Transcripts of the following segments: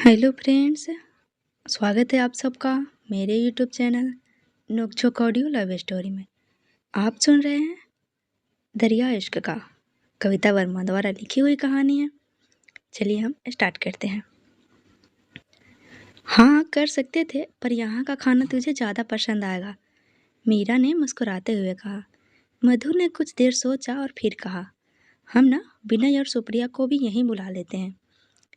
Hello friends, स्वागत है आप सबका मेरे यूट्यूब चैनल नोकझोंक ऑडियो लव स्टोरी में। आप सुन रहे हैं दरिया इश्क का कविता वर्मा द्वारा लिखी हुई कहानी है। चलिए हम स्टार्ट करते हैं। हाँ कर सकते थे, पर यहाँ का खाना तुझे ज़्यादा पसंद आएगा, मीरा ने मुस्कुराते हुए कहा। मधु ने कुछ देर सोचा और फिर कहा, हम ना विनय और सुप्रिया को भी यहीं बुला लेते हैं।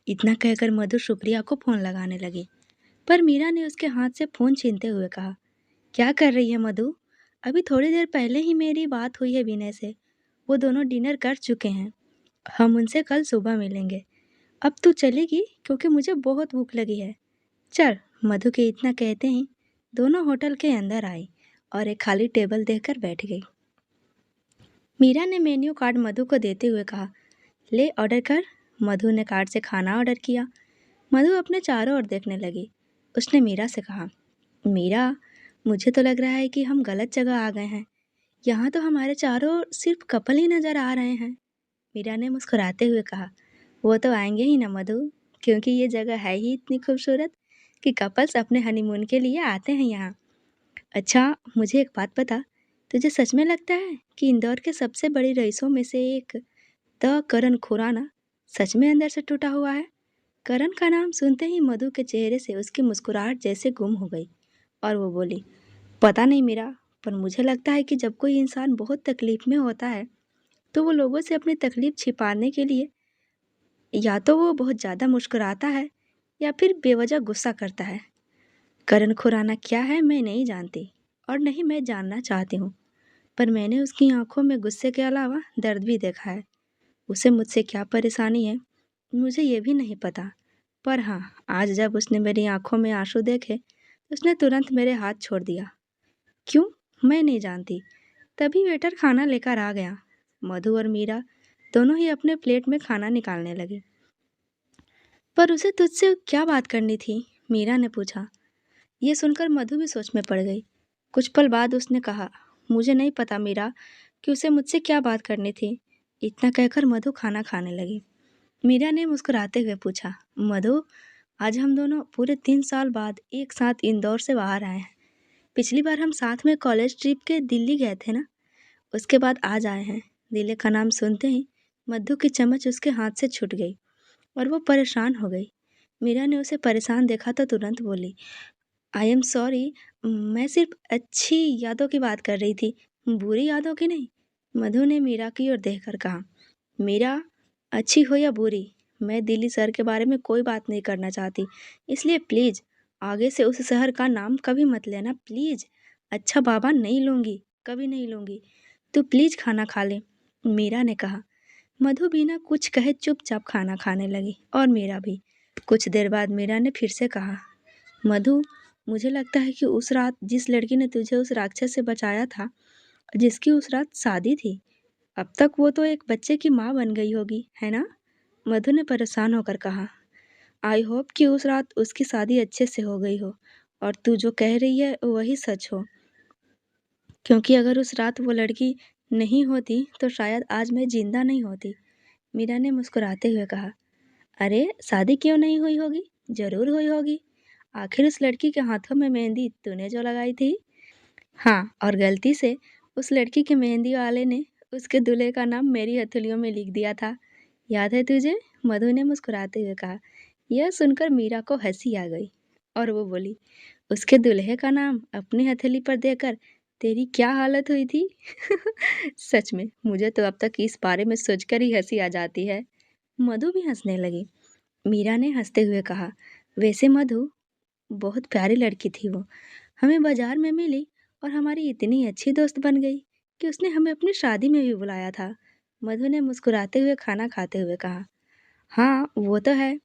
इतना कहकर मधु सुप्रिया को फ़ोन लगाने लगी, पर मीरा ने उसके हाथ से फ़ोन छीनते हुए कहा, क्या कर रही है मधु? अभी थोड़ी देर पहले ही मेरी बात हुई है विनय से, वो दोनों डिनर कर चुके हैं, हम उनसे कल सुबह मिलेंगे। अब तू चलेगी क्योंकि मुझे बहुत भूख लगी है। चल। मधु के इतना कहते ही दोनों होटल के अंदर आई और एक खाली टेबल देखकर बैठ गई। मीरा ने मेन्यू कार्ड मधु को देते हुए कहा, ले ऑर्डर कर। मधु ने कार्ड से खाना ऑर्डर किया। मधु अपने चारों ओर देखने लगी। उसने मीरा से कहा, मीरा, मुझे तो लग रहा है कि हम गलत जगह आ गए हैं। यहाँ तो हमारे चारों ओर सिर्फ कपल ही नजर आ रहे हैं। मीरा ने मुस्कुराते हुए कहा, वो तो आएंगे ही ना मधु, क्योंकि ये जगह है ही इतनी खूबसूरत कि कपल्स अपने हनीमून के लिए आते हैं यहाँ। अच्छा, मुझे एक बात बता, तुझे सच में लगता है कि इंदौर के सबसे बड़े रईसों में से एक द करण खुराना सच में अंदर से टूटा हुआ है? करण का नाम सुनते ही मधु के चेहरे से उसकी मुस्कुराहट जैसे गुम हो गई और वो बोली, पता नहीं मीरा, पर मुझे लगता है कि जब कोई इंसान बहुत तकलीफ में होता है तो वो लोगों से अपनी तकलीफ छिपाने के लिए या तो वो बहुत ज़्यादा मुस्कुराता है या फिर बेवजह गुस्सा करता है। करण खुराना क्या है मैं नहीं जानती और नहीं मैं जानना चाहती हूँ, पर मैंने उसकी आंखों में गुस्से के अलावा दर्द भी देखा है। उसे मुझसे क्या परेशानी है मुझे ये भी नहीं पता, पर हाँ, आज जब उसने मेरी आंखों में आंसू देखे तो उसने तुरंत मेरे हाथ छोड़ दिया। क्यों? मैं नहीं जानती। तभी वेटर खाना लेकर आ गया। मधु और मीरा दोनों ही अपने प्लेट में खाना निकालने लगे। पर उसे तुझसे क्या बात करनी थी? मीरा ने पूछा। ये सुनकर मधु भी सोच में पड़ गई। कुछ पल बाद उसने कहा, मुझे नहीं पता मीरा कि उसे मुझसे क्या बात करनी थी। इतना कहकर मधु खाना खाने लगी। मीरा ने मुस्कुराते हुए पूछा, मधु, आज हम दोनों पूरे 3 साल बाद एक साथ इंदौर से बाहर आए हैं। पिछली बार हम साथ में कॉलेज ट्रिप के दिल्ली गए थे ना, उसके बाद आज आए हैं। दिल्ली का नाम सुनते ही मधु की चम्मच उसके हाथ से छूट गई और वो परेशान हो गई। मीरा ने उसे परेशान देखा तो तुरंत बोली, आई एम सॉरी, मैं सिर्फ अच्छी यादों की बात कर रही थी, बुरी यादों की नहीं। मधु ने मीरा की ओर देखकर कहा, मीरा, अच्छी हो या बुरी, मैं दिल्ली शहर के बारे में कोई बात नहीं करना चाहती, इसलिए प्लीज़ आगे से उस शहर का नाम कभी मत लेना प्लीज़। अच्छा बाबा, नहीं लूँगी, कभी नहीं लूँगी। तू प्लीज़ खाना खा ले, मीरा ने कहा। मधु बिना कुछ कहे चुपचाप खाना खाने लगी और मीरा भी। कुछ देर बाद मीरा ने फिर से कहा, मधु, मुझे लगता है कि उस रात जिस लड़की ने तुझे उस राक्षस से बचाया था, जिसकी उस रात शादी थी, अब तक वो तो एक बच्चे की माँ बन गई होगी, है ना? मधु ने परेशान होकर कहा, आई होप कि उस रात उसकी शादी अच्छे से हो गई हो और तू जो कह रही है वही सच हो, क्योंकि अगर उस रात वो लड़की नहीं होती तो शायद आज मैं जिंदा नहीं होती। मीरा ने मुस्कुराते हुए कहा, अरे शादी क्यों नहीं हुई होगी, जरूर हुई होगी। आखिर उस लड़की के हाथों में मेहंदी तूने जो लगाई थी। हाँ, और गलती से उस लड़की के मेहंदी वाले ने उसके दूल्हे का नाम मेरी हथेलियों में लिख दिया था, याद है तुझे? मधु ने मुस्कुराते हुए कहा। यह सुनकर मीरा को हंसी आ गई और वो बोली, उसके दूल्हे का नाम अपनी हथेली पर देकर तेरी क्या हालत हुई थी? सच में मुझे तो अब तक इस बारे में सोचकर ही हंसी आ जाती है। मधु भी हंसने लगी। मीरा ने हंसते हुए कहा, वैसे मधु, बहुत प्यारी लड़की थी वो, हमें बाजार में मिली और हमारी इतनी अच्छी दोस्त बन गई कि उसने हमें अपनी शादी में भी बुलाया था। मधु ने मुस्कुराते हुए खाना खाते हुए कहा, हाँ वो तो है,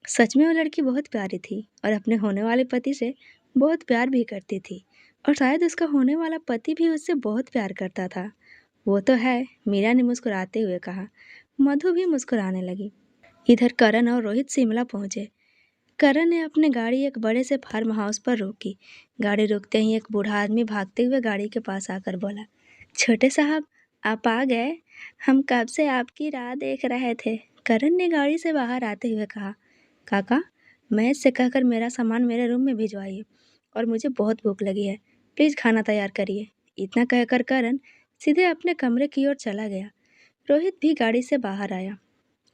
सच में वो लड़की बहुत प्यारी थी और अपने होने वाले पति से बहुत प्यार भी करती थी और शायद उसका होने वाला पति भी उससे बहुत प्यार करता था। वो तो है, मीरा ने मुस्कुराते हुए कहा। मधु भी मुस्कुराने लगी। इधर करण और रोहित शिमला पहुंचे। करण ने अपनी गाड़ी एक बड़े से फार्म हाउस पर रोकी। गाड़ी रुकते ही एक बूढ़ा आदमी भागते हुए गाड़ी के पास आकर बोला, छोटे साहब, आप आ गए, हम कब से आपकी राह देख रहे थे। करण ने गाड़ी से बाहर आते हुए कहा, काका, महेश से कहकर मेरा सामान मेरे रूम में भिजवाइए और मुझे बहुत भूख लगी है, प्लीज़ खाना तैयार करिए। इतना कहकर करण सीधे अपने कमरे की ओर चला गया। रोहित भी गाड़ी से बाहर आया।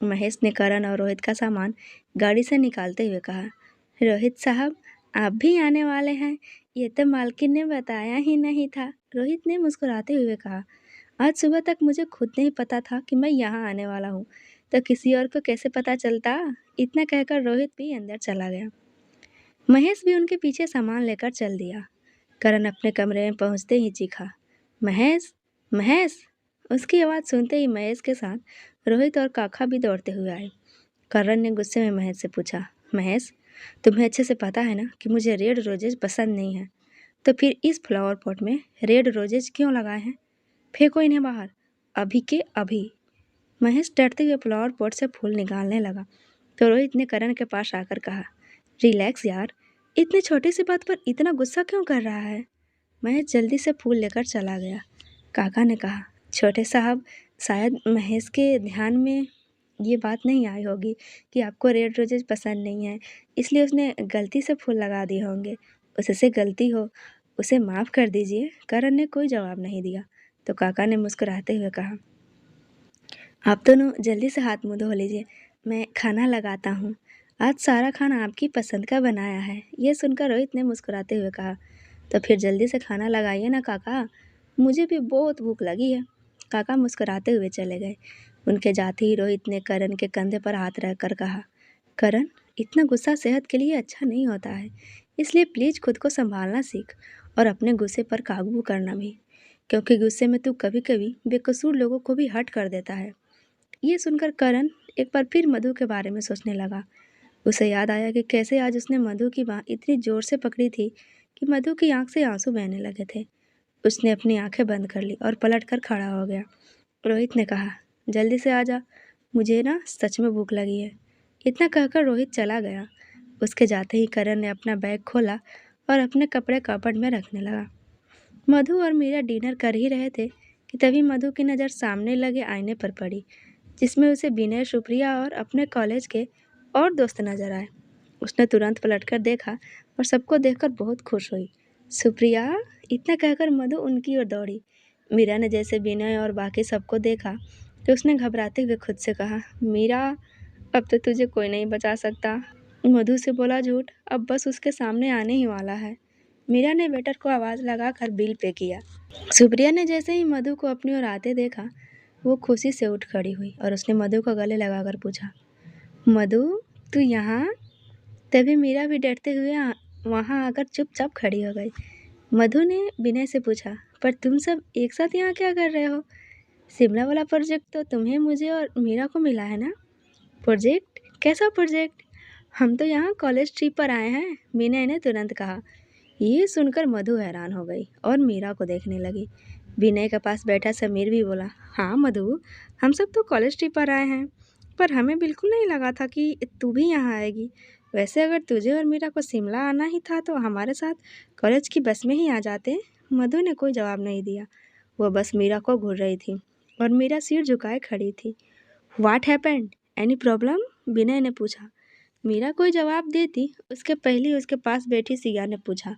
महेश ने करण और रोहित का सामान गाड़ी से निकालते हुए कहा, रोहित साहब, आप भी आने वाले हैं, ये तो मालकिन ने बताया ही नहीं था। रोहित ने मुस्कुराते हुए कहा, आज सुबह तक मुझे खुद नहीं पता था कि मैं यहाँ आने वाला हूँ, तो किसी और को कैसे पता चलता। इतना कहकर रोहित भी अंदर चला गया। महेश भी उनके पीछे सामान लेकर चल दिया। करण अपने कमरे में पहुंचते ही चीखा, महेश, महेश। उसकी आवाज़ सुनते ही महेश के साथ रोहित और काका भी दौड़ते हुए आए। करण ने गुस्से में महेश से पूछा, महेश, तुम्हें अच्छे से पता है ना कि मुझे रेड रोजेज पसंद नहीं है, तो फिर इस फ्लावर पॉट में रेड रोजेज क्यों लगाए हैं? फेंको इन्हें बाहर, अभी के अभी। महेश डरते हुए फ्लावर पॉट से फूल निकालने लगा तो रोहित ने करण के पास आकर कहा, रिलैक्स यार, इतनी छोटी सी बात पर इतना गुस्सा क्यों कर रहा है? महेश जल्दी से फूल लेकर चला गया। काका ने कहा, छोटे साहब, शायद महेश के ध्यान में ये बात नहीं आई होगी कि आपको रेड रोजेज पसंद नहीं है, इसलिए उसने गलती से फूल लगा दिए होंगे। उससे गलती हो, उसे माफ़ कर दीजिए। करण ने कोई जवाब नहीं दिया तो काका ने मुस्कुराते हुए कहा, आप दोनों जल्दी से हाथ मुँह धो लीजिए, मैं खाना लगाता हूँ। आज सारा खाना आपकी पसंद का बनाया है। ये सुनकर रोहित ने मुस्कुराते हुए कहा, तो फिर जल्दी से खाना लगाइए ना काका, मुझे भी बहुत भूख लगी है। काका मुस्कुराते हुए चले गए। उनके जाते ही रोहित ने करण के कंधे पर हाथ रखकर कहा, करण, इतना गुस्सा सेहत के लिए अच्छा नहीं होता है, इसलिए प्लीज़ खुद को संभालना सीख और अपने गुस्से पर काबू करना भी, क्योंकि गुस्से में तू कभी कभी बेकसूर लोगों को भी हर्ट कर देता है। ये सुनकर करण एक बार फिर मधु के बारे में सोचने लगा। उसे याद आया कि कैसे आज उसने मधु की बाँह इतनी जोर से पकड़ी थी कि मधु की आंख से आंसू बहने लगे थे। उसने अपनी आंखें बंद कर ली और पलटकर खड़ा हो गया। रोहित ने कहा, जल्दी से आ जा, मुझे ना सच में भूख लगी है। इतना कहकर रोहित चला गया। उसके जाते ही करण ने अपना बैग खोला और अपने कपड़े कपबोर्ड में रखने लगा। मधु और मीरा डिनर कर ही रहे थे कि तभी मधु की नज़र सामने लगे आईने पर पड़ी, जिसमें उसे विनय, सुप्रिया और अपने कॉलेज के और दोस्त नजर आए। उसने तुरंत पलटकर देखा और सबको देखकर बहुत खुश हुई। सुप्रिया, इतना कहकर मधु उनकी ओर दौड़ी। मीरा ने जैसे विनय और बाकी सबको देखा तो उसने घबराते हुए खुद से कहा, मीरा, अब तो तुझे कोई नहीं बचा सकता। मधु से बोला झूठ अब बस उसके सामने आने ही वाला है। मीरा ने वेटर को आवाज़ लगाकर बिल पे किया। सुप्रिया ने जैसे ही मधु को अपनी ओर आते देखा, वो खुशी से उठ खड़ी हुई और उसने मधु को गले लगाकर पूछा, मधु, तू यहाँ? तभी मीरा भी डरते हुए वहाँ आकर चुपचाप खड़ी हो गई। मधु ने विनय से पूछा, पर तुम सब एक साथ यहाँ क्या कर रहे हो? शिमला वाला प्रोजेक्ट तो तुम्हें, मुझे और मीरा को मिला है ना? प्रोजेक्ट? कैसा प्रोजेक्ट? हम तो यहाँ कॉलेज ट्रिप पर आए हैं, विनय ने तुरंत कहा। ये सुनकर मधु हैरान हो गई और मीरा को देखने लगी। विनय के पास बैठा समीर भी बोला, हाँ मधु, हम सब तो कॉलेज ट्रिप पर आए हैं, पर हमें बिल्कुल नहीं लगा था कि तू भी यहाँ आएगी। वैसे अगर तुझे और मीरा को शिमला आना ही था तो हमारे साथ कॉलेज की बस में ही आ जाते। मधु ने कोई जवाब नहीं दिया। वह बस मीरा को घूर रही थी और मीरा सिर झुकाए खड़ी थी। What happened? Any problem? Vinay ने पूछा। मीरा कोई जवाब देती उसके पहले ही उसके पास बैठी सिया ने पूछा,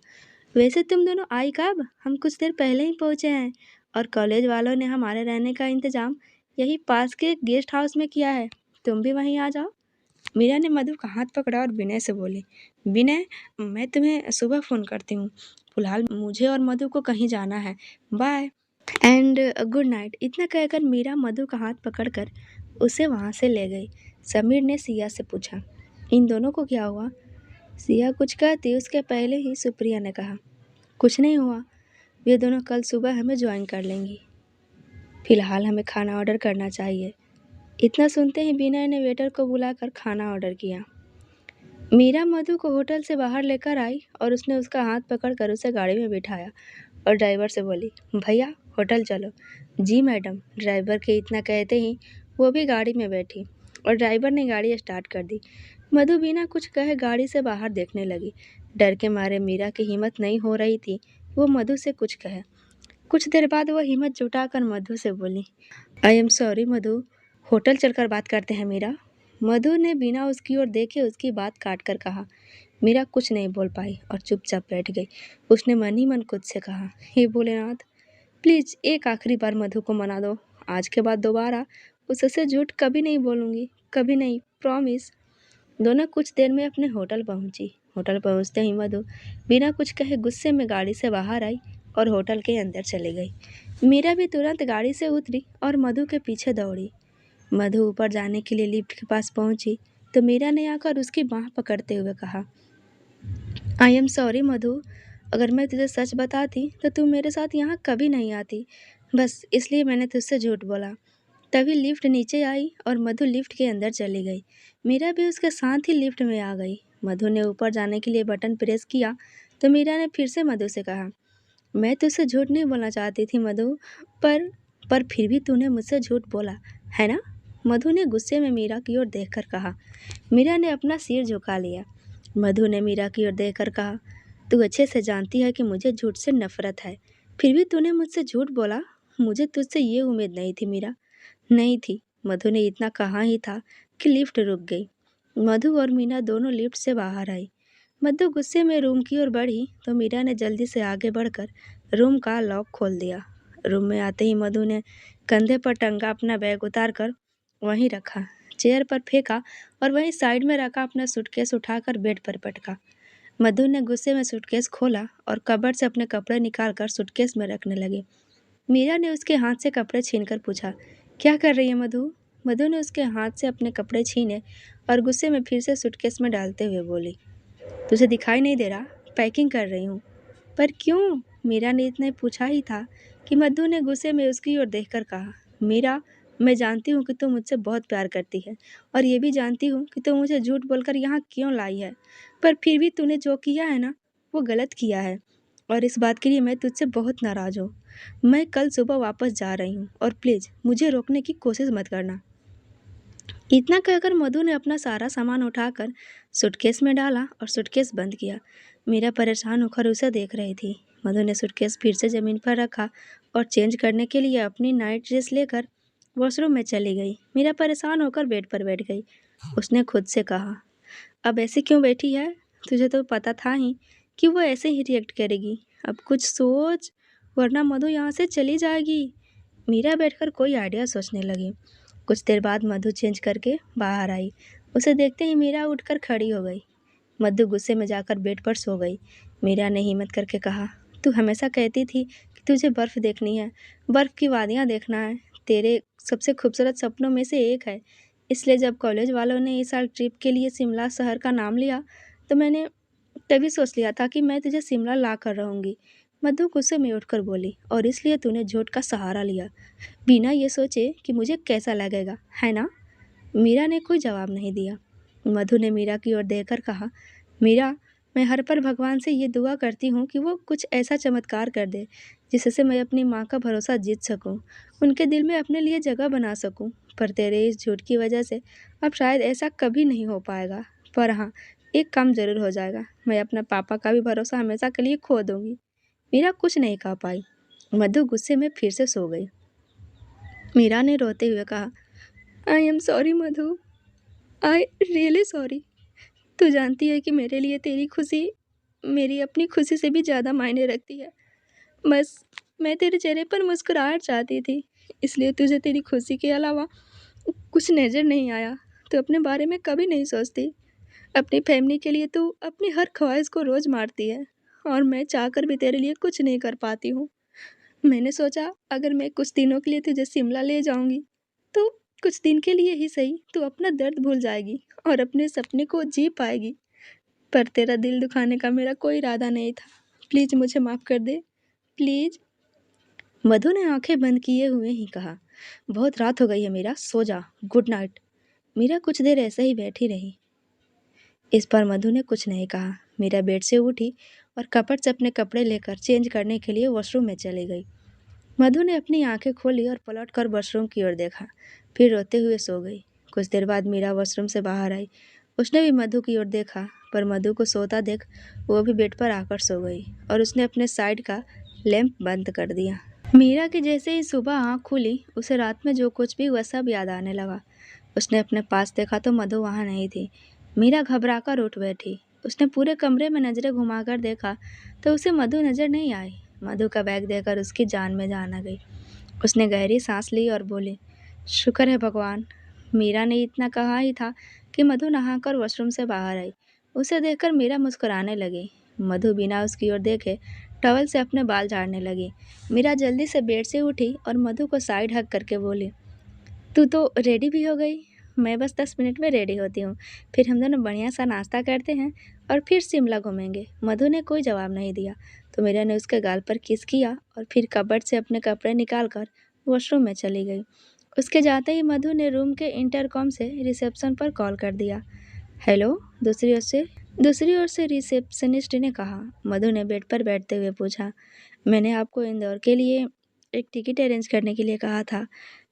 वैसे तुम दोनों आई कब? हम कुछ देर पहले ही पहुँचे हैं और कॉलेज वालों ने हमारे रहने का इंतज़ाम यही पास के गेस्ट हाउस में किया है, तुम भी वहीं आ जाओ। मीरा ने मधु का हाथ पकड़ा और विनय से बोली, विनय, मैं तुम्हें सुबह फ़ोन करती हूँ, फिलहाल मुझे और मधु को कहीं जाना है, बाय एंड गुड नाइट। इतना कहकर मीरा मधु का हाथ पकड़कर उसे वहाँ से ले गई। समीर ने सिया से पूछा, इन दोनों को क्या हुआ? सिया कुछ कहती उसके पहले ही सुप्रिया ने कहा, कुछ नहीं हुआ, वे दोनों कल सुबह हमें ज्वाइन कर लेंगी। फिलहाल हमें खाना ऑर्डर करना चाहिए। इतना सुनते ही विनय ने वेटर को बुलाकर खाना ऑर्डर किया। मीरा मधु को होटल से बाहर लेकर आई और उसने उसका हाथ पकड़कर उसे गाड़ी में बिठाया और ड्राइवर से बोली, भैया होटल चलो। जी मैडम। ड्राइवर के इतना कहते ही वो भी गाड़ी में बैठी और ड्राइवर ने गाड़ी स्टार्ट कर दी। मधु बिना कुछ कहे गाड़ी से बाहर देखने लगी। डर के मारे मीरा की हिम्मत नहीं हो रही थी वो मधु से कुछ कहे। कुछ देर बाद वो हिम्मत जुटाकर मधु से बोली, I am sorry Madhu, hotel चलकर बात करते हैं मीरा। मधु ने बिना उसकी ओर देखे उसकी बात काट कर कहा। मीरा कुछ नहीं बोल पाई और चुपचाप बैठ गई। उसने मन ही मन खुद से कहा, हे भोलेनाथ, प्लीज एक आखिरी बार मधु को मना दो। आज के बाद दोबारा उससे झूठ कभी नहीं बोलूंगी, कभी नहीं, प्रॉमिस। दोनों कुछ देर में अपने होटल पहुंची। होटल पहुंचते ही मधु बिना कुछ कहे गुस्से में गाड़ी से बाहर आई और होटल के अंदर चली गई। मीरा भी तुरंत गाड़ी से उतरी और मधु के पीछे दौड़ी। मधु ऊपर जाने के लिए लिफ्ट के पास पहुंची तो मीरा ने आकर उसकी बांह पकड़ते हुए कहा, आई एम सॉरी मधु, अगर मैं तुझे सच बताती तो तू मेरे साथ यहाँ कभी नहीं आती, बस इसलिए मैंने तुझसे झूठ बोला। तभी लिफ्ट नीचे आई और मधु लिफ्ट के अंदर चली गई। मीरा भी उसके साथ ही लिफ्ट में आ गई। मधु ने ऊपर जाने के लिए बटन प्रेस किया तो मीरा ने फिर से मधु से कहा, मैं तुझसे झूठ नहीं बोलना चाहती थी मधु, पर फिर भी तूने मुझसे झूठ बोला, है ना? मधु ने गुस्से में मीरा की ओर देखकर कहा। मीरा ने अपना सिर झुका लिया। मधु ने मीरा की ओर देखकर कहा, तू अच्छे से जानती है कि मुझे झूठ से नफरत है, फिर भी तूने मुझसे झूठ बोला। मुझे तुझसे ये उम्मीद नहीं थी मीरा, नहीं थी। मधु ने इतना कहा ही था कि लिफ्ट रुक गई। मधु और मीना दोनों लिफ्ट से बाहर आई। मधु गुस्से में रूम की ओर बढ़ी तो मीरा ने जल्दी से आगे बढ़कर रूम का लॉक खोल दिया। रूम में आते ही मधु ने कंधे पर टंगा अपना बैग उतारकर वहीं रखा, चेयर पर फेंका और वहीं साइड में रखा अपना सूटकेस उठाकर बेड पर पटका। मधु ने गुस्से में सूटकेस खोला और कबर्ड से अपने कपड़े निकालकर सूटकेस में रखने लगी। मीरा ने उसके हाथ से कपड़े छीनकर पूछा, क्या कर रही है मधु? मधु ने उसके हाथ से अपने कपड़े छीने और गुस्से में फिर से सूटकेस में डालते हुए बोली, तुझे दिखाई नहीं दे रहा? पैकिंग कर रही हूँ। पर क्यों? मीरा ने इतना पूछा ही था कि मधु ने गुस्से में उसकी ओर देखकर कहा, मीरा, मैं जानती हूँ कि तू मुझसे बहुत प्यार करती है और ये भी जानती हूँ कि तू मुझे झूठ बोलकर यहाँ क्यों लाई है, पर फिर भी तूने जो किया है ना, वो गलत किया है और इस बात के लिए मैं तुझसे बहुत नाराज़ हूँ। मैं कल सुबह वापस जा रही हूँ और प्लीज़ मुझे रोकने की कोशिश मत करना। इतना कहकर मधु ने अपना सारा सामान उठाकर सूटकेस में डाला और सूटकेस बंद किया। मीरा परेशान होकर उसे देख रही थी। मधु ने सूटकेस फिर से ज़मीन पर रखा और चेंज करने के लिए अपनी नाइट ड्रेस लेकर वॉशरूम में चली गई। मीरा परेशान होकर बेड पर बैठ गई। उसने खुद से कहा, अब ऐसे क्यों बैठी है? तुझे तो पता था ही कि वो ऐसे ही रिएक्ट करेगी। अब कुछ सोच, वरना मधु यहाँ से चली जाएगी। मीरा बैठकर कोई आइडिया सोचने लगी। कुछ देर बाद मधु चेंज करके बाहर आई। उसे देखते ही मीरा उठकर खड़ी हो गई। मधु गुस्से में जाकर बेड पर सो गई। मीरा ने हिम्मत करके कहा, तू हमेशा कहती थी कि तुझे बर्फ़ देखनी है, बर्फ़ की वादियाँ देखना है, तेरे सबसे खूबसूरत सपनों में से एक है। इसलिए जब कॉलेज वालों ने इस साल ट्रिप के लिए शिमला शहर का नाम लिया तो मैंने तभी सोच लिया था कि मैं तुझे शिमला ला कर रहूँगी। मधु गुस्से में उठकर बोली, और इसलिए तूने झूठ का सहारा लिया, बिना ये सोचे कि मुझे कैसा लगेगा, है ना? मीरा ने कोई जवाब नहीं दिया। मधु ने मीरा की ओर देखकर कहा, मीरा, मैं हर पल भगवान से ये दुआ करती हूँ कि वो कुछ ऐसा चमत्कार कर दे जिससे मैं अपनी माँ का भरोसा जीत सकूँ, उनके दिल में अपने लिए जगह बना सकूँ। पर तेरे इस झूठ की वजह से अब शायद ऐसा कभी नहीं हो पाएगा। पर हाँ, एक काम ज़रूर हो जाएगा, मैं अपना पापा का भी भरोसा हमेशा के लिए खो दूँगी। मीरा कुछ नहीं कह पाई। मधु गुस्से में फिर से सो गई। मीरा ने रोते हुए कहा, I am sorry Madhu, I really sorry. तू जानती है कि मेरे लिए तेरी खुशी मेरी अपनी खुशी से भी ज़्यादा मायने रखती है। बस मैं तेरे चेहरे पर मुस्कुराहट चाहती थी, इसलिए तुझे तेरी खुशी के अलावा कुछ नज़र नहीं आया। तू अपने बारे में कभी नहीं सोचती। अपनी फैमिली के लिए तू अपनी हर ख्वाहिश को रोज़ मारती है और मैं चाहकर भी तेरे लिए कुछ नहीं कर पाती हूँ। मैंने सोचा अगर मैं कुछ दिनों के लिए तुझे शिमला ले जाऊंगी तो कुछ दिन के लिए ही सही तू अपना दर्द भूल जाएगी और अपने सपने को जी पाएगी। पर तेरा दिल दुखाने का मेरा कोई इरादा नहीं था। प्लीज़ मुझे माफ़ कर दे, प्लीज़। मधु ने आंखें बंद किए हुए ही कहा, बहुत रात हो गई है मीरा, सो जा, गुड नाइट। मीरा कुछ देर ऐसे ही बैठी रही। इस पर मधु ने कुछ नहीं कहा। मीरा बेड से उठी और कपट से अपने कपड़े लेकर चेंज करने के लिए वॉशरूम में चली गई। मधु ने अपनी आंखें खोली और पलट कर वॉशरूम की ओर देखा, फिर रोते हुए सो गई। कुछ देर बाद मीरा वॉशरूम से बाहर आई। उसने भी मधु की ओर देखा, पर मधु को सोता देख वो भी बेड पर आकर सो गई और उसने अपने साइड का लैंप बंद कर दिया। मीरा की जैसे ही सुबह आँख खुली, उसे रात में जो कुछ भी हुआ सब याद आने लगा। उसने अपने पास देखा तो मधु वहाँ नहीं थी। मीरा घबराकर उठ बैठी। उसने पूरे कमरे में नजरें घुमाकर देखा तो उसे मधु नजर नहीं आई। मधु का बैग देखकर उसकी जान में जान आ गई। उसने गहरी सांस ली और बोली, शुक्र है भगवान। मीरा ने इतना कहा ही था कि मधु नहाकर वॉशरूम से बाहर आई। उसे देखकर मीरा मुस्कुराने लगी। मधु बिना उसकी ओर देखे टॉवल से अपने बाल झाड़ने लगी। मीरा जल्दी से बेड से उठी और मधु को साइड हग करके बोली, तू तो रेडी भी हो गई। मैं बस 10 मिनट में रेडी होती हूँ। फिर हम दोनों बढ़िया सा नाश्ता करते हैं और फिर शिमला घूमेंगे। मधु ने कोई जवाब नहीं दिया तो मीरा ने उसके गाल पर किस किया और फिर कबर्ड से अपने कपड़े निकाल कर वॉशरूम में चली गई। उसके जाते ही मधु ने रूम के इंटरकॉम से रिसेप्शन पर कॉल कर दिया। हेलो। दूसरी ओर से रिसेप्शनिस्ट ने कहा। मधु ने बेड पर बैठते हुए पूछा, मैंने आपको इंदौर के लिए एक टिकट अरेंज करने के लिए कहा था।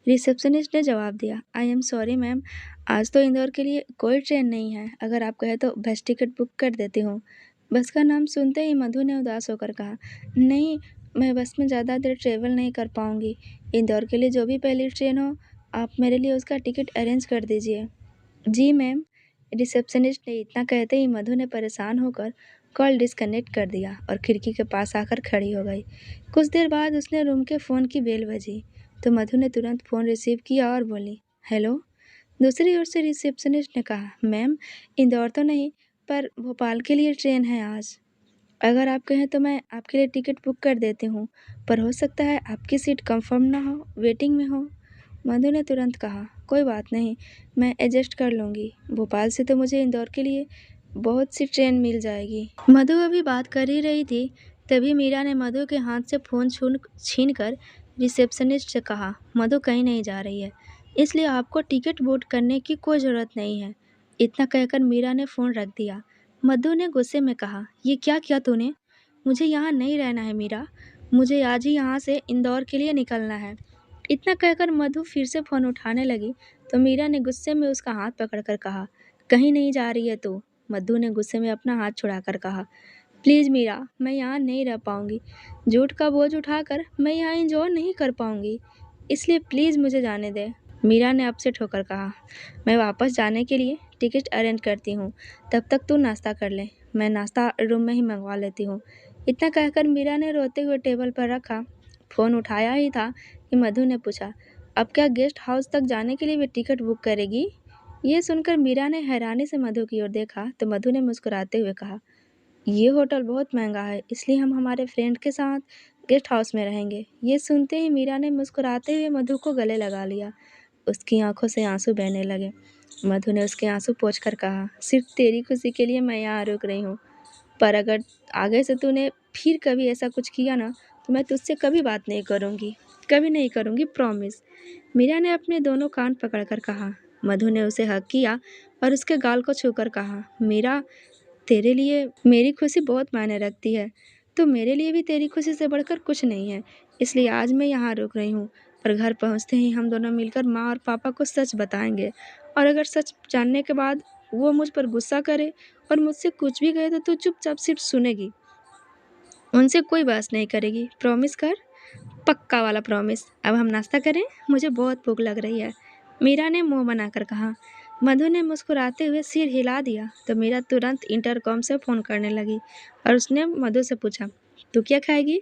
रिसेप्शनिस्ट ने जवाब दिया, आई एम सॉरी मैम, आज तो इंदौर के लिए कोई ट्रेन नहीं है। अगर आप कहें तो बस टिकट बुक कर देती हूँ। बस का नाम सुनते ही मधु ने उदास होकर कहा, नहीं, मैं बस में ज़्यादा देर ट्रेवल नहीं कर पाऊँगी। इंदौर के लिए जो भी पहली ट्रेन हो, आप मेरे लिए उसका टिकट अरेंज कर दीजिए। जी मैम। रिसेप्शनिस्ट ने इतना कहते ही मधु ने परेशान होकर कॉल डिस्कनेक्ट कर दिया और खिड़की के पास आकर खड़ी हो गई। कुछ देर बाद उसने रूम के फ़ोन की बेल बजी तो मधु ने तुरंत फ़ोन रिसीव किया और बोली, हेलो। दूसरी ओर से रिसेप्शनिस्ट ने कहा, मैम, इंदौर तो नहीं पर भोपाल के लिए ट्रेन है आज। अगर आप कहें तो मैं आपके लिए टिकट बुक कर देती हूँ, पर हो सकता है आपकी सीट कंफर्म ना हो, वेटिंग में हो। मधु ने तुरंत कहा, कोई बात नहीं, मैं एडजस्ट कर लूँगी। भोपाल से तो मुझे इंदौर के लिए बहुत सी ट्रेन मिल जाएगी। मधु अभी बात कर ही रही थी तभी मीरा ने मधु के हाथ से फ़ोन छीन कर रिसेप्शनिस्ट से कहा, मधु कहीं नहीं जा रही है, इसलिए आपको टिकट बुक करने की कोई ज़रूरत नहीं है। इतना कहकर मीरा ने फ़ोन रख दिया। मधु ने गुस्से में कहा, ये क्या किया तूने? मुझे यहाँ नहीं रहना है मीरा, मुझे आज ही यहाँ से इंदौर के लिए निकलना है। इतना कहकर मधु फिर से फ़ोन उठाने लगी तो मीरा ने गुस्से में उसका हाथ पकड़कर कहा, कहीं नहीं जा रही है तू। मधु ने गुस्से में अपना हाथ छुड़ाकर कहा, प्लीज़ मीरा, मैं यहाँ नहीं रह पाऊँगी। झूठ का बोझ उठाकर मैं यहाँ एंजॉय नहीं कर पाऊँगी, इसलिए प्लीज़ मुझे जाने दे। मीरा ने अपसेट होकर कहा, मैं वापस जाने के लिए टिकट अरेंज करती हूँ, तब तक तू नाश्ता कर ले। मैं नाश्ता रूम में ही मंगवा लेती हूँ। इतना कहकर मीरा ने रोते हुए टेबल पर रखा फ़ोन उठाया ही था कि मधु ने पूछा, अब क्या गेस्ट हाउस तक जाने के लिए भी टिकट बुक करेगी? ये सुनकर मीरा ने हैरानी से मधु की ओर देखा तो मधु ने मुस्कुराते हुए कहा, ये होटल बहुत महंगा है, इसलिए हम हमारे फ्रेंड के साथ गेस्ट हाउस में रहेंगे। ये सुनते ही मीरा ने मुस्कुराते हुए मधु को गले लगा लिया। उसकी आंखों से आंसू बहने लगे। मधु ने उसके आंसू पोंछकर कहा, सिर्फ तेरी खुशी के लिए मैं यहाँ रुक रही हूँ, पर अगर आगे से तूने फिर कभी ऐसा कुछ किया ना तो मैं तुझसे कभी बात नहीं करूँगी, कभी नहीं करूँगी, प्रॉमिस। मीरा ने अपने दोनों कान पकड़कर कहा। मधु ने उसे हग किया और उसके गाल को छूकर कहा, मीरा, तेरे लिए मेरी खुशी बहुत मायने रखती है, तो मेरे लिए भी तेरी खुशी से बढ़कर कुछ नहीं है, इसलिए आज मैं यहाँ रुक रही हूँ। पर घर पहुँचते ही हम दोनों मिलकर माँ और पापा को सच बताएंगे, और अगर सच जानने के बाद वो मुझ पर गुस्सा करे और मुझसे कुछ भी कहे तो तू चुपचाप सिर्फ सुनेगी, उनसे कोई बहस नहीं करेगी, प्रॉमिस कर। पक्का वाला प्रॉमिस। अब हम नाश्ता करें, मुझे बहुत भूख लग रही है, मीरा ने मुंह बनाकर कहा। मधु ने मुस्कुराते हुए सिर हिला दिया तो मीरा तुरंत इंटरकॉम से फ़ोन करने लगी और उसने मधु से पूछा, तू क्या खाएगी?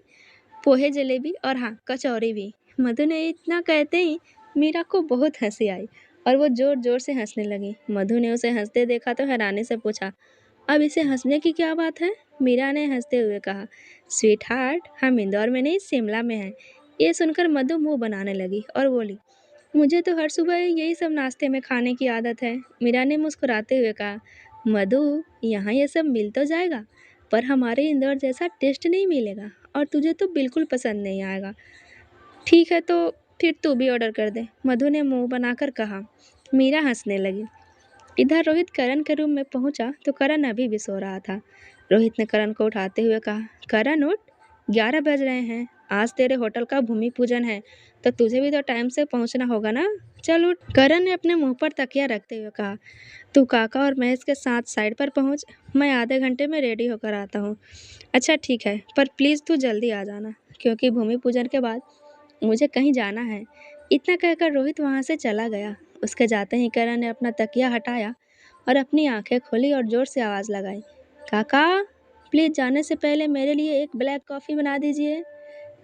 पोहे, जलेबी और हाँ, कचौरी भी। मधु ने इतना कहते ही मीरा को बहुत हंसी आई और वो जोर जोर से हंसने लगी। मधु ने उसे हंसते देखा तो हैरानी से पूछा, अब इसे हंसने की क्या बात है? मीरा ने हंसते हुए कहा, स्वीट हार्ट, हम इंदौर में नहीं शिमला में हैं। ये सुनकर मधु मुंह बनाने लगी और बोली, मुझे तो हर सुबह यही सब नाश्ते में खाने की आदत है। मीरा ने मुस्कुराते हुए कहा, मधु, यहाँ ये सब मिल तो जाएगा पर हमारे इंदौर जैसा टेस्ट नहीं मिलेगा और तुझे तो बिल्कुल पसंद नहीं आएगा। ठीक है तो फिर तू भी ऑर्डर कर दे, मधु ने मुंह बनाकर कहा। मीरा हंसने लगी। इधर रोहित करण के रूम में पहुंचा तो करण अभी भी सो रहा था। रोहित ने करण को उठाते हुए कहा, करण उठ, 11 बज रहे हैं, आज तेरे होटल का भूमि पूजन है तो तुझे भी तो टाइम से पहुंचना होगा ना, चल उठ। करण ने अपने मुंह पर तकिया रखते हुए कहा, तू काका और महेश के साथ साइड पर पहुंच, मैं आधे घंटे में रेडी होकर आता हूँ। अच्छा ठीक है, पर प्लीज़ तू जल्दी आ जाना क्योंकि भूमि पूजन के बाद मुझे कहीं जाना है। इतना कहकर रोहित वहाँ से चला गया। उसके जाते ही करण ने अपना तकिया हटाया और अपनी आंखें खोली और जोर से आवाज़ लगाई, काका प्लीज़ जाने से पहले मेरे लिए एक ब्लैक कॉफ़ी बना दीजिए।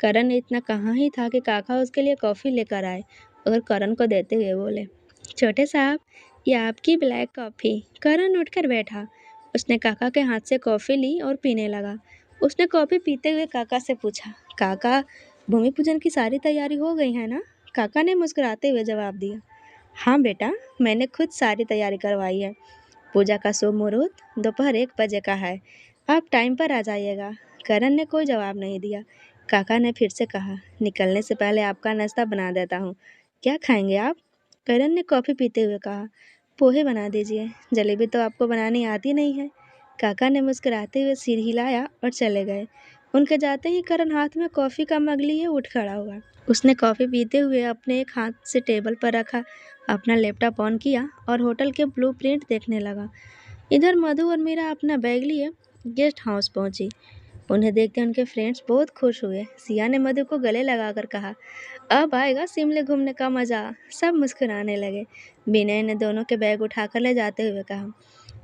करण ने इतना कहा ही था कि काका उसके लिए कॉफ़ी लेकर आए और करण को देते हुए बोले, छोटे साहब ये आपकी ब्लैक कॉफ़ी। करण उठकर बैठा। उसने काका के हाथ से कॉफ़ी ली और पीने लगा। उसने कॉफ़ी पीते हुए काका से पूछा, काका भूमि पूजन की सारी तैयारी हो गई है ना? काका ने मुस्कुराते हुए जवाब दिया, हाँ बेटा, मैंने खुद सारी तैयारी करवाई है। पूजा का शुभ मुहूर्त दोपहर 1 बजे का है। आप टाइम पर आ जाइएगा। करण ने कोई जवाब नहीं दिया। काका ने फिर से कहा, निकलने से पहले आपका नाश्ता बना देता हूँ। क्या खाएंगे आप? करण ने कॉफ़ी पीते हुए कहा, पोहे बना दीजिए। जलेबी तो आपको बनानी आती नहीं है। काका ने मुस्कुराते हुए सिर हिलाया और चले गए। उनके जाते ही करण हाथ में कॉफ़ी का मग लिए उठ खड़ा हुआ। उसने कॉफ़ी पीते हुए अपने एक हाथ से टेबल पर रखा, अपना लैपटॉप ऑन किया और होटल के ब्लूप्रिंट देखने लगा। इधर मधु और मीरा अपना बैग लिए गेस्ट हाउस पहुंची। उन्हें देखकर उनके फ्रेंड्स बहुत खुश हुए। सिया ने मधु को गले लगाकर कहा, अब आएगा शिमले घूमने का मज़ा। सब मुस्कुराने लगे। विनय ने दोनों के बैग उठाकर ले जाते हुए कहा,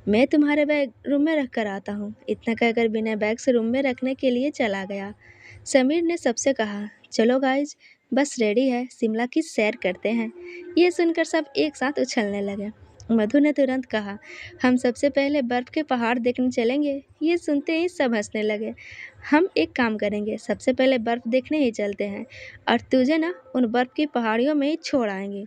मैं तुम्हारे बैग रूम में रख कर आता हूँ। इतना कहकर विनय बैग से रूम में रखने के लिए चला गया। समीर ने सबसे कहा, चलो गाइज बस रेडी है, शिमला की सैर करते हैं। ये सुनकर सब एक साथ उछलने लगे। मधु ने तुरंत कहा, हम सबसे पहले बर्फ़ के पहाड़ देखने चलेंगे। ये सुनते ही सब हंसने लगे। हम एक काम करेंगे, सबसे पहले बर्फ़ देखने ही चलते हैं और तुझे ना उन बर्फ़ की पहाड़ियों में ही छोड़ आएंगे।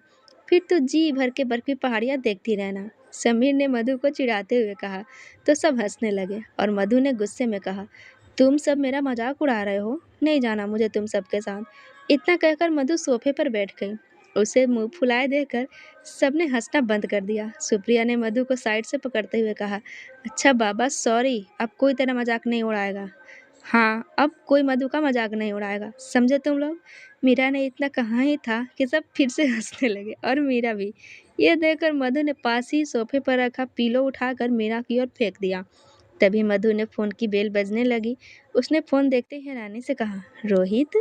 फिर तू जी भर के बर्फ़ की पहाड़ियाँ देखती रहना। समीर ने मधु को चिढ़ाते हुए कहा तो सब हंसने लगे और मधु ने गुस्से में कहा, तुम सब मेरा मजाक उड़ा रहे हो, नहीं जाना मुझे तुम सबके साथ। इतना कहकर मधु सोफे पर बैठ गई। उसे मुंह फुलाए देखकर सबने हंसना बंद कर दिया। सुप्रिया ने मधु को साइड से पकड़ते हुए कहा, अच्छा बाबा सॉरी, अब कोई तेरा मजाक नहीं उड़ाएगा। हाँ, अब कोई मधु का मजाक नहीं उड़ाएगा, समझे तुम लोग? मीरा ने इतना कहा ही था कि सब फिर से हंसने लगे और मीरा भी। ये देखकर मधु ने पास ही सोफे पर रखा पिलो उठाकर मीरा की ओर फेंक दिया। तभी मधु ने फ़ोन की बेल बजने लगी। उसने फ़ोन देखते ही हैरानी से कहा, रोहित?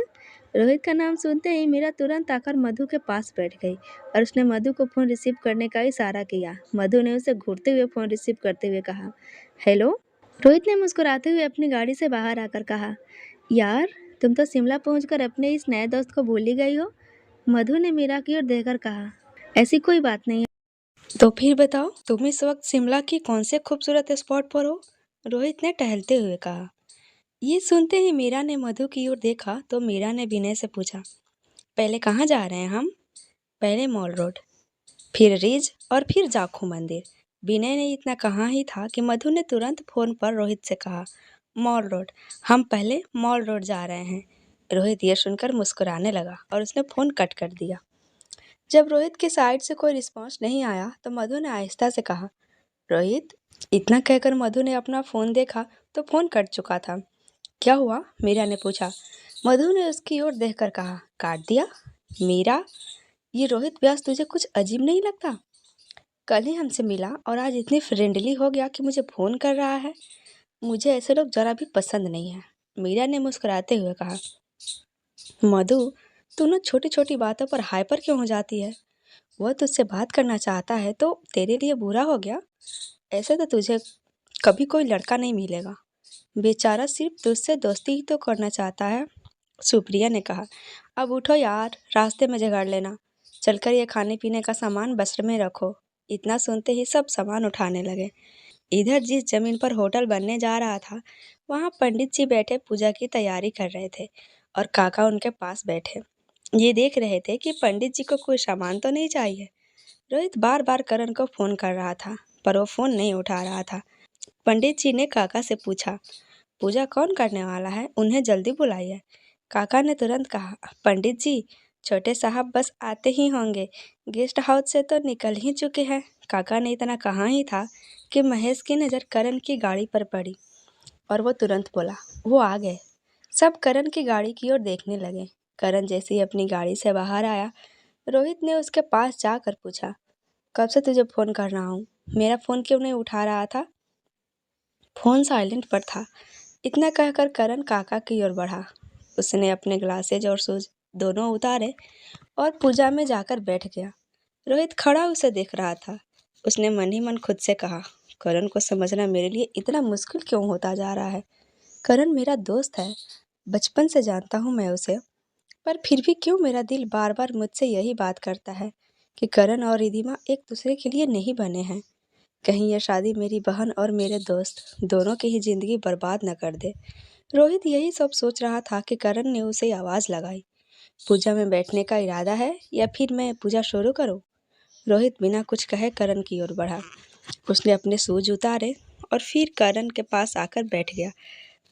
रोहित का नाम सुनते ही मीरा तुरंत आकर मधु के पास बैठ गई और उसने मधु को फ़ोन रिसीव करने का इशारा किया। मधु ने उसे घूरते हुए फ़ोन रिसीव करते हुए कहा, हेलो? रोहित ने मुस्कुराते हुए अपनी गाड़ी से बाहर आकर कहा, यार तुम तो शिमला पहुंचकर अपने इस नए दोस्त को भूल ही गई हो। मधु ने मीरा की ओर देखकर कहा, ऐसी कोई बात नहीं है। तो फिर बताओ तुम इस वक्त शिमला की कौन से खूबसूरत स्पॉट पर हो? रोहित ने टहलते हुए कहा। ये सुनते ही मीरा ने मधु की ओर देखा तो मीरा ने विनय से पूछा, पहले कहाँ जा रहे हैं हम? पहले मॉल रोड, फिर रिज और फिर जाखू मंदिर। विनय ने इतना कहा ही था कि मधु ने तुरंत फोन पर रोहित से कहा, मॉल रोड, हम पहले मॉल रोड जा रहे हैं। रोहित ये सुनकर मुस्कुराने लगा और उसने फ़ोन कट कर दिया। जब रोहित की साइड से कोई रिस्पॉन्स नहीं आया तो मधु ने आहिस्ता से कहा, रोहित? इतना कहकर मधु ने अपना फ़ोन देखा तो फ़ोन कट चुका था। क्या हुआ? मीरा ने पूछा। मधु ने उसकी ओर देखकर कहा, काट दिया? मीरा, ये रोहित व्यास तुझे कुछ अजीब नहीं लगता? कल ही हमसे मिला और आज इतनी फ्रेंडली हो गया कि मुझे फ़ोन कर रहा है। मुझे ऐसे लोग ज़रा भी पसंद नहीं है। मीरा ने मुस्कुराते हुए कहा, मधु तू ना छोटी छोटी बातों पर हाइपर क्यों हो जाती है? वह तुझसे बात करना चाहता है तो तेरे लिए बुरा हो गया? ऐसे तो तुझे कभी कोई लड़का नहीं मिलेगा। बेचारा सिर्फ तुझसे दोस्ती ही तो करना चाहता है। सुप्रिया ने कहा, अब उठो यार, रास्ते में झगड़ लेना। चलकर ये खाने पीने का सामान बस में रखो। इतना सुनते ही सब सामान उठाने लगे। इधर जिस जमीन पर होटल बनने जा रहा था वहाँ पंडित जी बैठे पूजा की तैयारी कर रहे थे और काका उनके पास बैठे ये देख रहे थे कि पंडित जी को कोई सामान तो नहीं चाहिए। रोहित बार बार करण को फ़ोन कर रहा था पर वो फ़ोन नहीं उठा रहा था। पंडित जी ने काका से पूछा, पूजा कौन करने वाला है? उन्हें जल्दी बुलाइए। काका ने तुरंत कहा, पंडित जी छोटे साहब बस आते ही होंगे, गेस्ट हाउस से तो निकल ही चुके हैं। काका ने इतना कहा ही था कि महेश की नज़र करण की गाड़ी पर पड़ी और वो तुरंत बोला, वो आ गए। सब करण की गाड़ी की ओर देखने लगे। करण जैसे ही अपनी गाड़ी से बाहर आया, रोहित ने उसके पास जाकर पूछा, कब से तुझे फ़ोन कर रहा हूँ, मेरा फ़ोन क्यों नहीं उठा रहा था? फ़ोन साइलेंट पर था। इतना कहकर करण काका की ओर बढ़ा। उसने अपने ग्लासेज और शूज दोनों उतारे और पूजा में जाकर बैठ गया। रोहित खड़ा उसे देख रहा था। उसने मन ही मन खुद से कहा, करण को समझना मेरे लिए इतना मुश्किल क्यों होता जा रहा है। करण मेरा दोस्त है, बचपन से जानता हूँ मैं उसे, पर फिर भी क्यों मेरा दिल बार बार मुझसे यही बात करता है कि करण और रिधिमा एक दूसरे के लिए नहीं बने हैं। कहीं यह शादी मेरी बहन और मेरे दोस्त दोनों की ही जिंदगी बर्बाद न कर दे। रोहित यही सब सोच रहा था कि करण ने उसे आवाज़ लगाई, पूजा में बैठने का इरादा है या फिर मैं पूजा शुरू करूं? रोहित बिना कुछ कहे करण की ओर बढ़ा। उसने अपने शूज उतारे और फिर करण के पास आकर बैठ गया।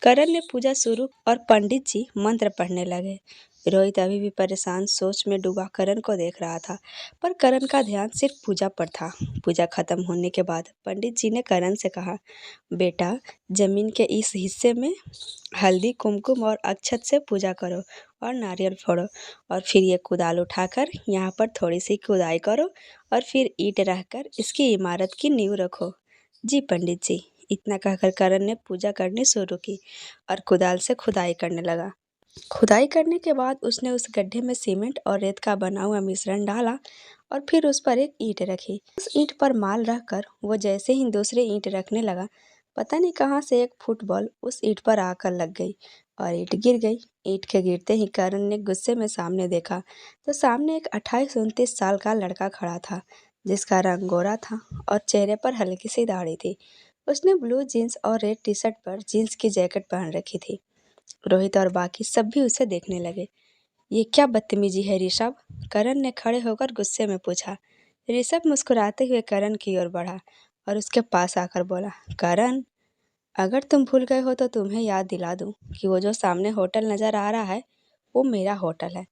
करण ने पूजा शुरू और पंडित जी मंत्र पढ़ने लगे। रोहित अभी भी परेशान सोच में डूबा करण को देख रहा था, पर करण का ध्यान सिर्फ पूजा पर था। पूजा खत्म होने के बाद पंडित जी ने करण से कहा, बेटा, जमीन के इस हिस्से में हल्दी, कुमकुम और अक्षत से पूजा करो और नारियल फोड़ो, और फिर ये कुदाल उठाकर यहाँ पर थोड़ी सी खुदाई करो और फिर ईंट रखकर इसकी इमारत की नींव रखो। जी पंडित जी। इतना कहकर करण ने पूजा करनी शुरू की और कुदाल से खुदाई करने लगा। खुदाई करने के बाद उसने उस गड्ढे में सीमेंट और रेत का बना हुआ मिश्रण डाला और फिर उस पर एक ईंट रखी। उस ईंट पर माल रखकर वो जैसे ही दूसरे ईंट रखने लगा, पता नहीं कहाँ से एक फुटबॉल उस ईंट पर आकर लग गई और ईंट गिर गई। ईंट के गिरते ही करण ने गुस्से में सामने देखा तो सामने एक 28-29 साल का लड़का खड़ा था, जिसका रंग गोरा था और चेहरे पर हल्की सी दाढ़ी थी। उसने ब्लू जीन्स और रेड टी शर्ट पर जीन्स की जैकेट पहन रखी थी। रोहित और बाकी सब भी उसे देखने लगे। ये क्या बदतमीजी है ऋषभ? करण ने खड़े होकर गुस्से में पूछा। ऋषभ मुस्कुराते हुए करण की ओर बढ़ा और उसके पास आकर बोला, करण, अगर तुम भूल गए हो तो तुम्हें याद दिला दूं कि वो जो सामने होटल नजर आ रहा है वो मेरा होटल है,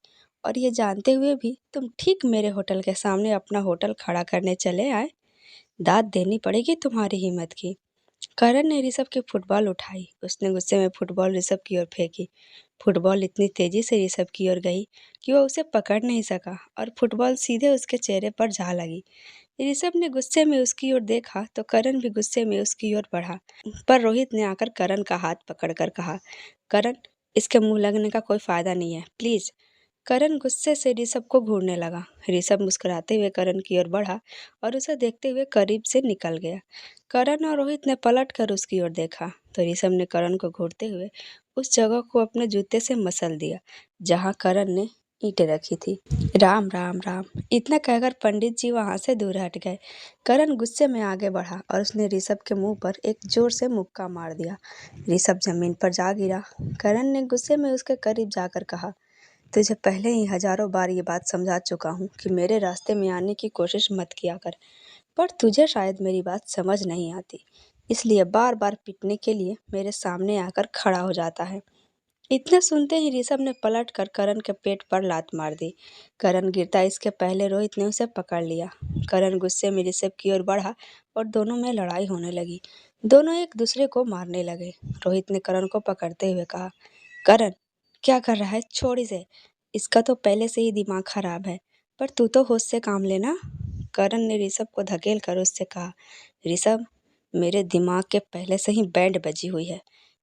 और ये जानते हुए भी तुम ठीक मेरे होटल के सामने अपना होटल खड़ा करने चले आए। दाद देनी पड़ेगी तुम्हारी हिम्मत की। करण ने ऋषभ की फुटबॉल उठाई। उसने गुस्से में फुटबॉल ऋषभ की ओर फेंकी। फुटबॉल इतनी तेजी से ऋषभ की ओर गई कि वह उसे पकड़ नहीं सका और फुटबॉल सीधे उसके चेहरे पर जा लगी। ऋषभ ने गुस्से में उसकी ओर देखा तो करण भी गुस्से में उसकी ओर बढ़ा, पर रोहित ने आकर करण का हाथ पकड़कर कहा, करण, इसके मुंह लगने का कोई फायदा नहीं है, प्लीज। करण गुस्से से ऋषभ को घूरने लगा। ऋषभ मुस्कुराते हुए करण की ओर बढ़ा और उसे देखते हुए करीब से निकल गया। करण और रोहित ने पलट कर उसकी ओर देखा तो ऋषभ ने करण को घूरते हुए उस जगह को अपने जूते से मसल दिया जहां करण ने ईंटें रखी थी। राम राम राम, इतना कहकर पंडित जी वहां से दूर हट गए। करण गुस्से में आगे बढ़ा और उसने ऋषभ के मुंह पर एक जोर से मुक्का मार दिया। ऋषभ जमीन पर जा गिरा। करण ने गुस्से में उसके करीब जाकर कहा, तुझे पहले ही हजारों बार ये बात समझा चुका हूँ कि मेरे रास्ते में आने की कोशिश मत किया कर, पर तुझे शायद मेरी बात समझ नहीं आती, इसलिए बार बार पीटने के लिए मेरे सामने आकर खड़ा हो जाता है। इतना सुनते ही ऋषभ ने पलट कर करण के पेट पर लात मार दी। करण गिरता इसके पहले रोहित ने उसे पकड़ लिया। करण गुस्से में ऋषभ की ओर बढ़ा और दोनों में लड़ाई होने लगी। दोनों एक दूसरे को मारने लगे। रोहित ने करण को पकड़ते हुए कहा, करण, क्या कर रहा है? छोड़ इसे। इसका तो पहले से ही दिमाग खराब है, पर तू तो होश से काम लेना। करण ने ऋषभ को धकेल कर उससे कहा, ऋषभ, मेरे दिमाग के पहले से ही बैंड बजी हुई है,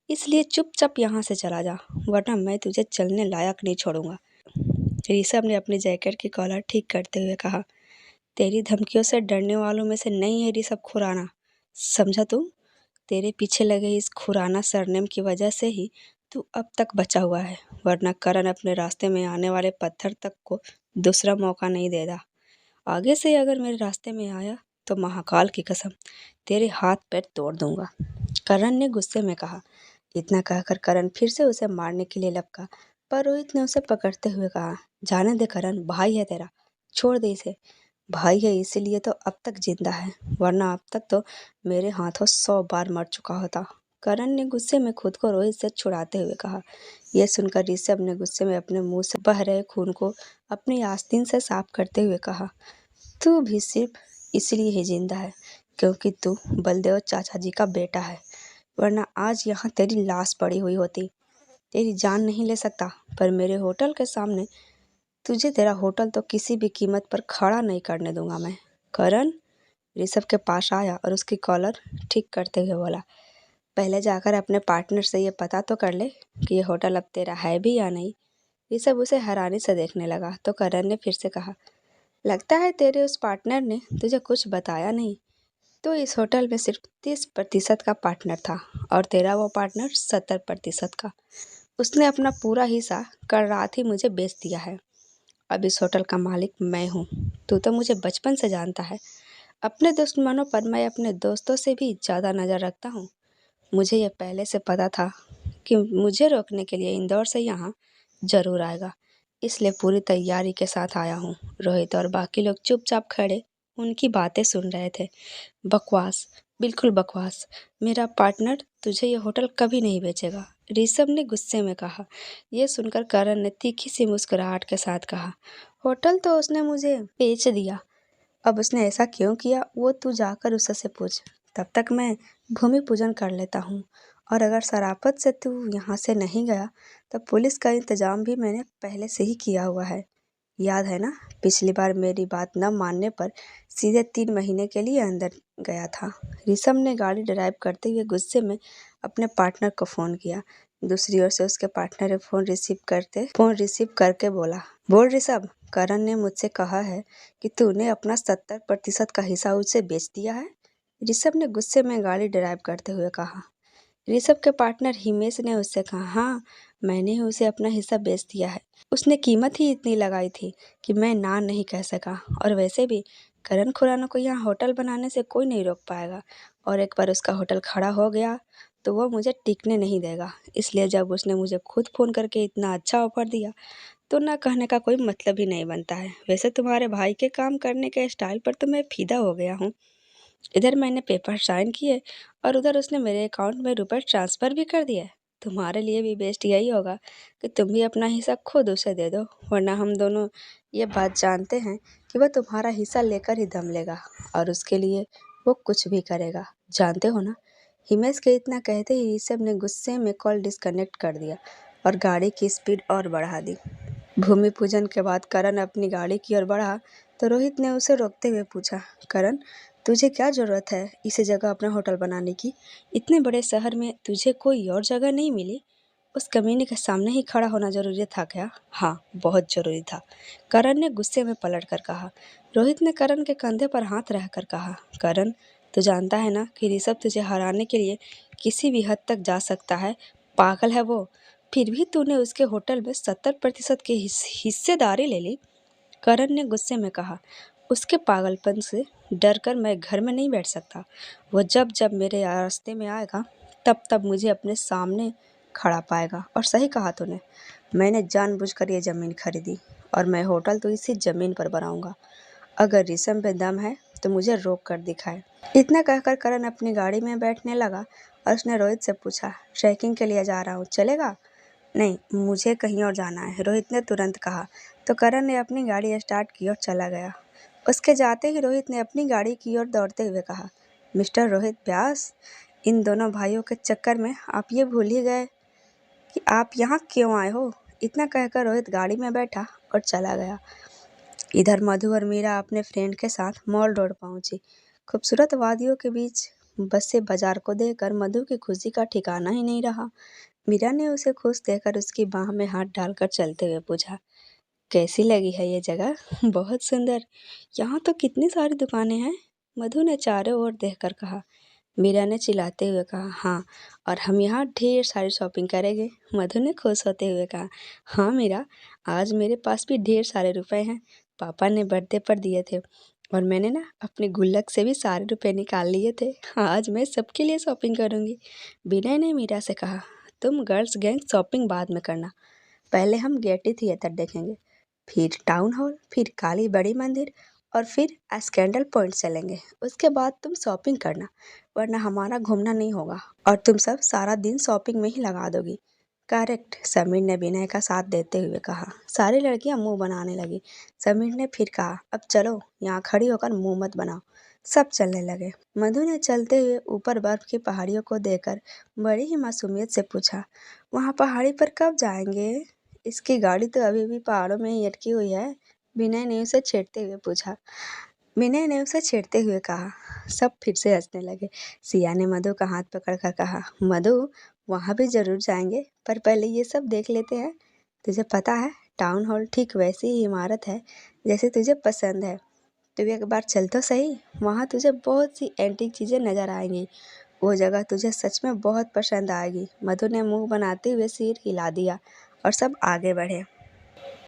इसलिए चुपचाप यहाँ से चला जा, वरना मैं तुझे चलने लायक नहीं छोड़ूंगा। ऋषभ ने अपनी जैकेट की कॉलर ठीक करते हुए कहा, तेरी धमकियों से डरने वालों में से नहीं है ऋषभ खुराना, समझा तू? तेरे पीछे लगे इस खुराना सरनेम की वजह से ही तू अब तक बचा हुआ है, वरना करण अपने रास्ते में आने वाले पत्थर तक को दूसरा मौका नहीं देगा। आगे से अगर मेरे रास्ते में आया तो महाकाल की कसम तेरे हाथ पैर तोड़ दूंगा, करण ने गुस्से में कहा। इतना कहकर करण फिर से उसे मारने के लिए लपका, पर रोहित ने उसे पकड़ते हुए कहा, जाने दे करण, भाई है तेरा, छोड़ दे इसे। भाई है इसीलिए तो अब तक जिंदा है, वरना अब तक तो मेरे हाथों 100 बार मर चुका होता। करण ने गुस्से में खुद को रोहित से छुड़ाते हुए कहा। यह सुनकर ऋषभ ने गुस्से में अपने मुंह से बह रहे खून को अपनी आस्तीन से साफ करते हुए कहा, तू भी सिर्फ इसलिए ही जिंदा है क्योंकि तू बलदेव चाचा जी का बेटा है, वरना आज यहाँ तेरी लाश पड़ी हुई होती। तेरी जान नहीं ले सकता, पर मेरे होटल के सामने तुझे तेरा होटल तो किसी भी कीमत पर खड़ा नहीं करने दूंगा मैं। करण ऋषभ के पास आया और उसकी कॉलर ठीक करते हुए बोला, पहले जाकर अपने पार्टनर से ये पता तो कर ले कि ये होटल अब तेरा है भी या नहीं। ऋषभ उसे हैरानी से देखने लगा तो करण ने फिर से कहा, लगता है तेरे उस पार्टनर ने तुझे कुछ बताया नहीं। तो इस होटल में सिर्फ 30% का पार्टनर था और तेरा वो पार्टनर 70% का। उसने अपना पूरा हिस्सा कल रात ही मुझे बेच दिया है। अब इस होटल का मालिक मैं हूँ। तू तो मुझे बचपन से जानता है। अपने दुश्मनों पर मैं अपने दोस्तों से भी ज़्यादा नज़र रखता हूँ। मुझे यह पहले से पता था कि मुझे रोकने के लिए इंदौर से यहाँ ज़रूर आएगा, इसलिए पूरी तैयारी के साथ आया हूँ। रोहित और बाकी लोग चुपचाप खड़े उनकी बातें सुन रहे थे। बकवास, बिल्कुल बकवास। मेरा पार्टनर तुझे ये होटल कभी नहीं बेचेगा, ऋषभ ने गुस्से में कहा। यह सुनकर करण ने तीखी सी मुस्कुराहट के साथ कहा, होटल तो उसने मुझे बेच दिया। अब उसने ऐसा क्यों किया वो तू जाकर उससे पूछ। तब तक मैं भूमि पूजन कर लेता हूँ। और अगर शराफत से तू यहाँ से नहीं गया तो पुलिस का इंतजाम भी मैंने पहले से ही किया हुआ है। याद है ना, पिछली बार मेरी बात न मानने पर सीधे 3 महीने के लिए अंदर गया था। ऋषभ ने गाड़ी ड्राइव करते हुए गुस्से में अपने पार्टनर को फ़ोन किया। दूसरी ओर से उसके पार्टनर ने फ़ोन रिसीव करके बोला, बोल ऋषभ, करण ने मुझसे कहा है कि तूने अपना 70% का हिस्सा उसे बेच दिया है। ऋषभ ने गुस्से में गाड़ी ड्राइव करते हुए कहा। ऋषभ के पार्टनर हिमेश ने उससे कहा, हाँ, मैंने ही उसे अपना हिस्सा बेच दिया है। उसने कीमत ही इतनी लगाई थी कि मैं ना नहीं कह सका। और वैसे भी करण खुराना को यहाँ होटल बनाने से कोई नहीं रोक पाएगा। और एक बार उसका होटल खड़ा हो गया तो वो मुझे टिकने नहीं देगा। इसलिए जब उसने मुझे खुद फ़ोन करके इतना अच्छा ऑफर दिया तो ना कहने का कोई मतलब ही नहीं बनता है। वैसे तुम्हारे भाई के काम करने के स्टाइल पर तो मैं फिदा हो गया हूँ। इधर मैंने पेपर साइन किए और उधर उसने मेरे अकाउंट में रुपए ट्रांसफ़र भी कर दिए। तुम्हारे लिए भी बेस्ट यही होगा कि तुम भी अपना हिस्सा खुद उसे दे दो, वरना हम दोनों ये बात जानते हैं कि वह तुम्हारा हिस्सा लेकर ही दम लेगा और उसके लिए वो कुछ भी करेगा। जानते हो ना। हिमेश के इतना कहते ही ऋषभ ने गुस्से में कॉल डिस्कनेक्ट कर दिया और गाड़ी की स्पीड और बढ़ा दी। भूमि पूजन के बाद करण अपनी गाड़ी की ओर बढ़ा तो रोहित ने उसे रोकते हुए पूछा, करण, तुझे क्या ज़रूरत है इसी जगह अपना होटल बनाने की? इतने बड़े शहर में तुझे कोई और जगह नहीं मिली? उस कमीने के सामने ही खड़ा होना ज़रूरी था क्या? हाँ, बहुत ज़रूरी था, करण ने गुस्से में पलट कर कहा। रोहित ने करण के कंधे पर हाथ रखकर कहा, करण, तू जानता है ना कि ऋषभ तुझे हराने के लिए किसी भी हद तक जा सकता है। पागल है वो। फिर भी तूने उसके होटल में 70% की हिस्सेदारी ले ली। करण ने गुस्से में कहा, उसके पागलपन से डरकर मैं घर में नहीं बैठ सकता। वो जब जब मेरे रास्ते में आएगा तब तब मुझे अपने सामने खड़ा पाएगा। और सही कहा तूने, मैंने जानबूझकर ये ज़मीन खरीदी और मैं होटल तो इसी ज़मीन पर बनाऊंगा। अगर ऋषभ में दम है तो मुझे रोक कर दिखाए। इतना कहकर करण अपनी गाड़ी में बैठने लगा और उसने रोहित से पूछा, ट्रैकिंग के लिए जा रहा हूँ, चलेगा? नहीं, मुझे कहीं और जाना है, रोहित ने तुरंत कहा। तो करण ने अपनी गाड़ी स्टार्ट की और चला गया। उसके जाते ही रोहित ने अपनी गाड़ी की ओर दौड़ते हुए कहा, मिस्टर रोहित व्यास, इन दोनों भाइयों के चक्कर में आप ये भूल ही गए कि आप यहाँ क्यों आए हो। इतना कहकर रोहित गाड़ी में बैठा और चला गया। इधर मधु और मीरा अपने फ्रेंड के साथ मॉल रोड पहुंची। खूबसूरत वादियों के बीच बसे बाजार को देखकर मधु की खुशी का ठिकाना ही नहीं रहा। मीरा ने उसे खुश देखकर उसकी बाह में हाथ डालकर चलते हुए पूछा, कैसी लगी है ये जगह? बहुत सुंदर। यहाँ तो कितनी सारी दुकानें हैं, मधु ने चारों ओर देखकर कहा। मीरा ने चिल्लाते हुए कहा, हाँ, और हम यहाँ ढेर सारी शॉपिंग करेंगे। मधु ने खुश होते हुए कहा, हाँ मीरा, आज मेरे पास भी ढेर सारे रुपए हैं। पापा ने बर्थडे पर दिए थे और मैंने ना अपने गुल्लक से भी सारे रुपए निकाल लिए थे। आज मैं सबके लिए शॉपिंग करूँगी। विनय ने मीरा से कहा, तुम गर्ल्स गैंग शॉपिंग बाद में करना, पहले हम गेटी थिएटर देखेंगे, फिर टाउन हॉल, फिर काली बड़ी मंदिर और फिर स्कैंडल पॉइंट चलेंगे। उसके बाद तुम शॉपिंग करना, वरना हमारा घूमना नहीं होगा और तुम सब सारा दिन शॉपिंग में ही लगा दोगी। करेक्ट, समीर ने विनय का साथ देते हुए कहा। सारी लड़कियां मुंह बनाने लगी। समीर ने फिर कहा, अब चलो, यहाँ खड़ी होकर मुंह मत बनाओ। सब चलने लगे। मधु ने चलते हुए ऊपर बर्फ की पहाड़ियों को देखकर बड़ी ही मासूमियत से पूछा, वहाँ पहाड़ी पर कब जाएंगे? इसकी गाड़ी तो अभी भी पहाड़ों में ही अटकी हुई है। विनय ने उसे छेड़ते हुए पूछा। विनय ने उसे छेड़ते हुए कहा। सब फिर से हंसने लगे। सिया ने मधु का हाथ पकड़कर कहा, मधु, वहाँ भी जरूर जाएंगे, पर पहले ये सब देख लेते हैं। तुझे पता है, टाउन हॉल ठीक वैसी ही इमारत है जैसे तुझे पसंद है। तू एक बार चल तो सही, वहाँ तुझे बहुत सी एंटीक चीज़ें नज़र आएंगी। वो जगह तुझे सच में बहुत पसंद आएगी। मधु ने मुंह बनाते हुए सिर हिला दिया और सब आगे बढ़े।